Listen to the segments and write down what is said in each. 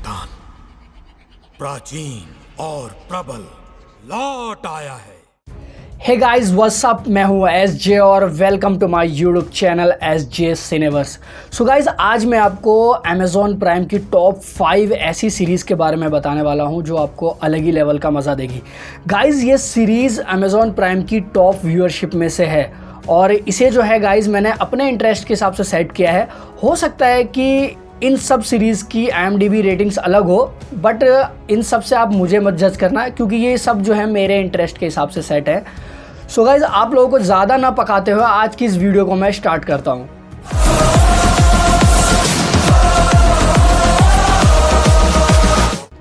शैतान प्राचीन और प्रबल लौट आया है। हे गाइस व्हाट्स अप, मैं हूँ SJ और welcome to my YouTube channel SJ Cineverse. So guys आज मैं आपको Amazon प्राइम की टॉप 5 ऐसी सीरीज़ के बारे में बताने वाला हूँ जो आपको अलग ही लेवल का मज़ा देगी। गाइस ये सीरीज़ Amazon प्राइम की टॉप व्यूअरशिप में से है और इसे जो है गाइस मैंने अपने इंटरेस्ट के हिसाब से सेट किया है। हो सकता है कि इन सब सीरीज़ की IMDb रेटिंग्स अलग हो, बट इन सब से आप मुझे मत जज करना क्योंकि ये सब जो है मेरे इंटरेस्ट के हिसाब से सेट है। सो गाइज आप लोगों को ज़्यादा ना पकाते हुए आज की इस वीडियो को मैं स्टार्ट करता हूँ।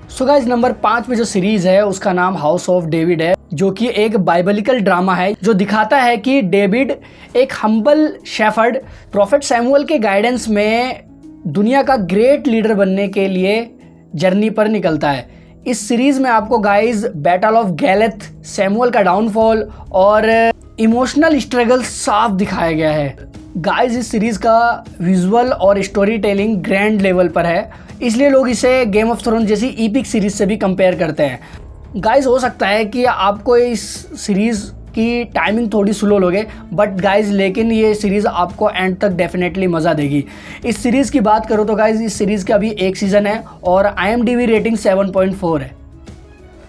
सो गाइज नंबर 5 पे जो सीरीज़ है उसका नाम हाउस ऑफ डेविड है, जो कि एक बाइबलिकल ड्रामा है जो दिखाता है कि डेविड एक हम्बल शेफर्ड प्रॉफेट सैमुअल के गाइडेंस में दुनिया का ग्रेट लीडर बनने के लिए जर्नी पर निकलता है। इस सीरीज़ में आपको गाइज बैटल ऑफ गैलेथ, सैमुअल का डाउनफॉल और इमोशनल स्ट्रगल साफ दिखाया गया है। गाइज इस सीरीज़ का विजुअल और स्टोरी टेलिंग ग्रैंड लेवल पर है, इसलिए लोग इसे गेम ऑफ थ्रोन जैसी ईपिक सीरीज़ से भी कंपेयर करते हैं। गाइज हो सकता है कि आपको इस सीरीज़ की टाइमिंग थोड़ी स्लो लोगे, बट गाइज लेकिन ये सीरीज़ आपको एंड तक डेफिनेटली मज़ा देगी। इस सीरीज़ की बात करो तो गाइज इस सीरीज़ का अभी एक सीज़न है और IMDb रेटिंग 7.4 है।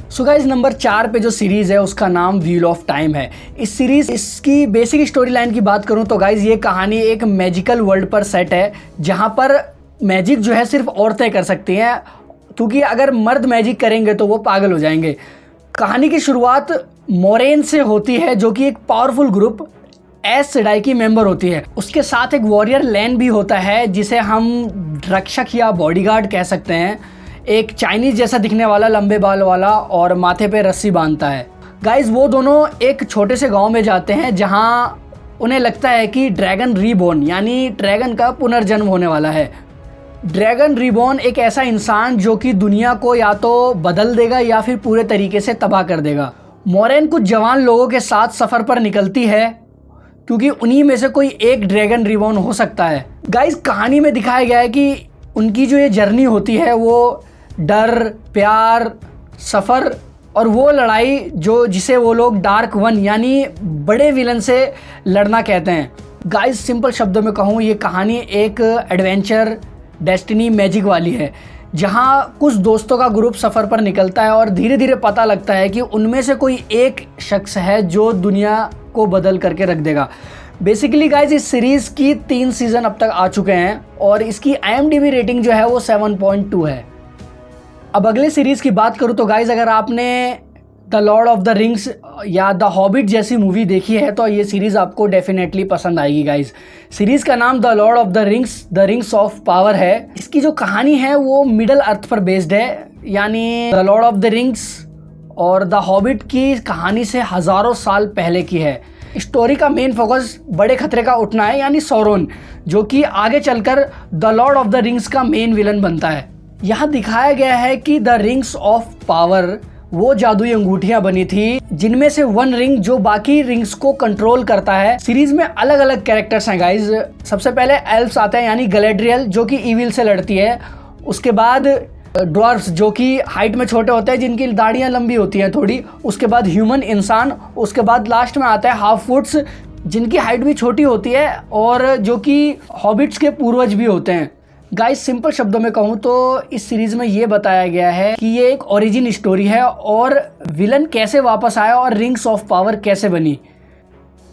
सो गाइज नंबर 4 पे जो सीरीज़ है उसका नाम व्हील ऑफ टाइम है। इस सीरीज़ इसकी बेसिक स्टोरी लाइन की बात करूँ तो गाइज ये कहानी एक मैजिकल वर्ल्ड पर सेट है जहाँ पर मैजिक जो है सिर्फ औरतें कर सकती हैं, क्योंकि अगर मर्द मैजिक करेंगे तो वो पागल हो जाएंगे। कहानी की शुरुआत मोरेन से होती है जो कि एक पावरफुल ग्रुप एस सेडाई की मेंबर होती है। उसके साथ एक वॉरियर लैन भी होता है जिसे हम रक्षक या बॉडीगार्ड कह सकते हैं। एक चाइनीज जैसा दिखने वाला लंबे बाल वाला और माथे पे रस्सी बांधता है। गाइज वो दोनों एक छोटे से गांव में जाते हैं जहां उन्हें लगता है कि ड्रैगन रीबॉर्न यानी ड्रैगन का पुनर्जन्म होने वाला है। ड्रैगन रीबॉर्न एक ऐसा इंसान जो कि दुनिया को या तो बदल देगा या फिर पूरे तरीके से तबाह कर देगा। मोरेन कुछ जवान लोगों के साथ सफ़र पर निकलती है क्योंकि उन्हीं में से कोई एक ड्रैगन रीबॉर्न हो सकता है। गाइस कहानी में दिखाया गया है कि उनकी जो ये जर्नी होती है वो डर, प्यार, सफ़र और वो लड़ाई जिसे वो लोग डार्क वन यानी बड़े विलन से लड़ना कहते हैं। गाइस सिंपल शब्दों में कहूँ ये कहानी एक एडवेंचर, डेस्टिनी, मैजिक वाली है जहाँ कुछ दोस्तों का ग्रुप सफ़र पर निकलता है और धीरे धीरे पता लगता है कि उनमें से कोई एक शख्स है जो दुनिया को बदल करके रख देगा। बेसिकली गाइज इस सीरीज़ की 3 सीज़न अब तक आ चुके हैं और इसकी IMDb रेटिंग जो है वो 7.2 है। अब अगले सीरीज़ की बात करूँ तो गाइज अगर आपने the Lord of the rings या द हॉबिट जैसी मूवी देखी है तो ये सीरीज़ आपको डेफिनेटली पसंद आएगी। गाइज सीरीज़ का नाम the Lord of the rings of power है। इसकी जो कहानी है वो मिडल अर्थ पर बेस्ड है, यानी the Lord of the rings और द हॉबिट की कहानी से हज़ारों साल पहले की है। स्टोरी का मेन फोकस बड़े खतरे का उठना है यानी सौरोन, जो कि आगे चलकर the Lord of the rings का मेन विलन बनता है। यहाँ दिखाया गया है कि द रिंग्स ऑफ पावर वो जादुई अंगूठियां बनी थी जिनमें से वन रिंग जो बाकी रिंग्स को कंट्रोल करता है। सीरीज में अलग अलग कैरेक्टर्स हैं गाइज। सबसे पहले एल्फ्स आते हैं यानी गैलेड्रियल जो कि इविल से लड़ती है। उसके बाद ड्वार्फ्स जो कि हाइट में छोटे होते हैं, जिनकी दाढ़ियां लंबी होती हैं थोड़ी। उसके बाद ह्यूमन इंसान। उसके बाद लास्ट में आता है हाफ फुट्स जिनकी हाइट भी छोटी होती है और जो कि हॉबिट्स के पूर्वज भी होते हैं। गाइस सिंपल शब्दों में कहूँ तो इस सीरीज़ में ये बताया गया है कि ये एक ओरिजिन स्टोरी है और विलन कैसे वापस आया और रिंग्स ऑफ पावर कैसे बनी।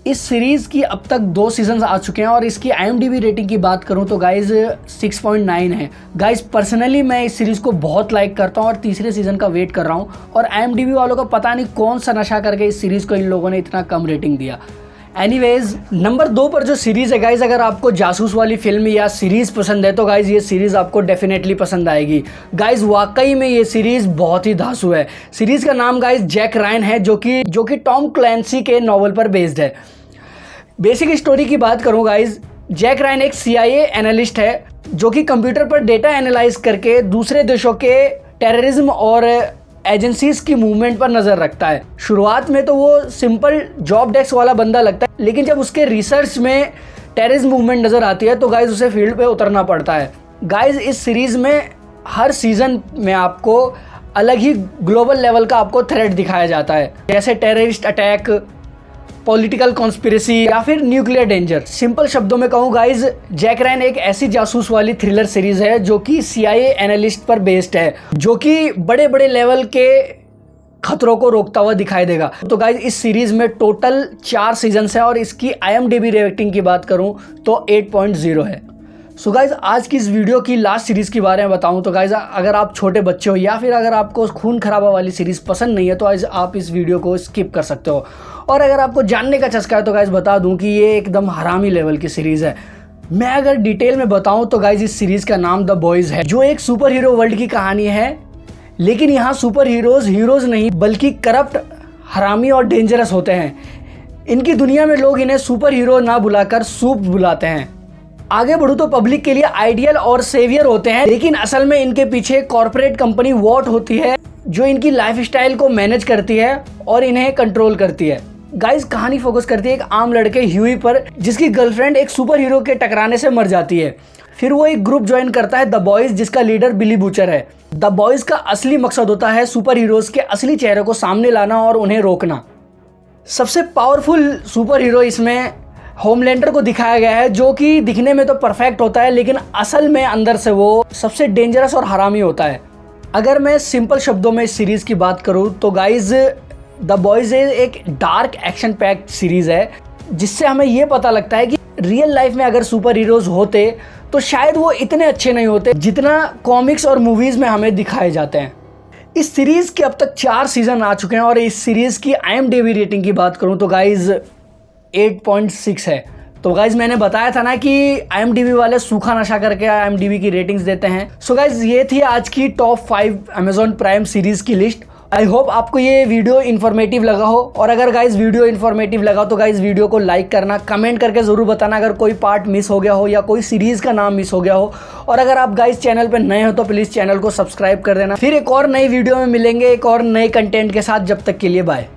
इस सीरीज़ की अब तक 2 सीजन्स आ चुके हैं और इसकी IMDb रेटिंग की बात करूँ तो गाइज 6.9 है। गाइज पर्सनली मैं इस सीरीज़ को बहुत लाइक करता हूँ और तीसरे सीज़न का वेट कर रहा हूँ और IMDb वालों का पता नहीं कौन सा नशा करके इस सीरीज़ को इन लोगों ने इतना कम रेटिंग दिया। एनीवेज नंबर 2 पर जो सीरीज़ है गाइज, अगर आपको जासूस वाली फिल्म या सीरीज़ पसंद है तो गाइज ये सीरीज़ आपको डेफिनेटली पसंद आएगी। गाइज वाकई में ये सीरीज़ बहुत ही धांसू है। सीरीज़ का नाम गाइज जैक रायन है जो कि टॉम क्लैंसी के नॉवल पर बेस्ड है। बेसिक स्टोरी की बात करूँ गाइज, जैक रायन एक CIA एनालिस्ट है जो कि कंप्यूटर पर डेटा एनालाइज करके दूसरे देशों के टेररिज्म और एजेंसीज की मूवमेंट पर नज़र रखता है। शुरुआत में तो वो सिंपल जॉब डेस्क वाला बंदा लगता है, लेकिन जब उसके रिसर्च में टेररिज्म मूवमेंट नज़र आती है तो गाइज उसे फील्ड पे उतरना पड़ता है। गाइज इस सीरीज़ में हर सीज़न में आपको अलग ही ग्लोबल लेवल का आपको थ्रेट दिखाया जाता है, जैसे टेररिस्ट अटैक, पॉलिटिकल कॉन्स्पिरेसी या फिर न्यूक्लियर डेंजर। सिंपल शब्दों में कहूँ गाइज, जैक रायन एक ऐसी जासूस वाली थ्रिलर सीरीज है जो कि CIA एनालिस्ट पर बेस्ड है, जो कि बड़े बड़े लेवल के खतरों को रोकता हुआ दिखाई देगा। तो गाइज इस सीरीज में टोटल 4 सीजन्स हैं और इसकी IMDb रेटिंग की बात करूं तो 8.0 है। सो गाइज आज की इस वीडियो की लास्ट सीरीज़ के बारे में बताऊं तो गाइज अगर आप छोटे बच्चे हो या फिर अगर आपको खून खराबा वाली सीरीज़ पसंद नहीं है तो आज आप इस वीडियो को स्किप कर सकते हो। और अगर आपको जानने का चस्का है तो गाइज बता दूं कि ये एकदम हरामी लेवल की सीरीज़ है। मैं अगर डिटेल में बताऊं तो गाइज इस सीरीज़ का नाम द बॉयज़ है, जो एक सुपर हीरो वर्ल्ड की कहानी है। लेकिन यहाँ सुपर हीरोज़ नहीं बल्कि करप्ट, हरामी और डेंजरस होते हैं। इनकी दुनिया में लोग इन्हें सुपर हीरो ना बुलाकर सूप बुलाते हैं। आगे बढ़ूँ तो पब्लिक के लिए आइडियल और सेवियर होते हैं, लेकिन असल में इनके पीछे कॉर्पोरेट कंपनी वॉट होती है जो इनकी लाइफस्टाइल को मैनेज करती है और इन्हें कंट्रोल करती है। गाइस कहानी फोकस करती है एक आम लड़के ह्यूई पर, जिसकी गर्लफ्रेंड एक सुपर हीरो के टकराने से मर जाती है। फिर वो एक ग्रुप ज्वाइन करता है द बॉयज़, जिसका लीडर बिली बूचर है। द बॉयज़ का असली मकसद होता है सुपर हीरोज़ के असली चेहरे को सामने लाना और उन्हें रोकना। सबसे पावरफुल सुपर हीरो इसमें होमलैंडर को दिखाया गया है, जो कि दिखने में तो परफेक्ट होता है लेकिन असल में अंदर से वो सबसे डेंजरस और हरामी होता है। अगर मैं सिंपल शब्दों में इस सीरीज़ की बात करूं तो गाइज द बॉयज़ एक डार्क एक्शन पैक्ड सीरीज़ है, जिससे हमें ये पता लगता है कि रियल लाइफ में अगर सुपर हीरोज़ होते तो शायद वो इतने अच्छे नहीं होते जितना कॉमिक्स और मूवीज़ में हमें दिखाए जाते हैं। इस सीरीज़ के अब तक 4 सीज़न आ चुके हैं और इस सीरीज़ की IMDb रेटिंग की बात करूं तो गाइज 8.6 है। तो गाइज मैंने बताया था ना कि IMDb वाले सूखा नशा करके IMDb की रेटिंग्स देते हैं। सो गाइज ये थी आज की टॉप 5 Amazon प्राइम सीरीज़ की लिस्ट। आई होप आपको ये वीडियो इन्फॉर्मेटिव लगा हो, और अगर गाइज वीडियो इन्फॉर्मेटिव लगा तो गाइज वीडियो को लाइक करना, कमेंट करके ज़रूर बताना अगर कोई पार्ट मिस हो गया हो या कोई सीरीज़ का नाम मिस हो गया हो। और अगर आप गाइज चैनल पर नए हो तो प्लीज़ चैनल को सब्सक्राइब कर देना। फिर एक और नई वीडियो में मिलेंगे एक और नए कंटेंट के साथ। जब तक के लिए बाय।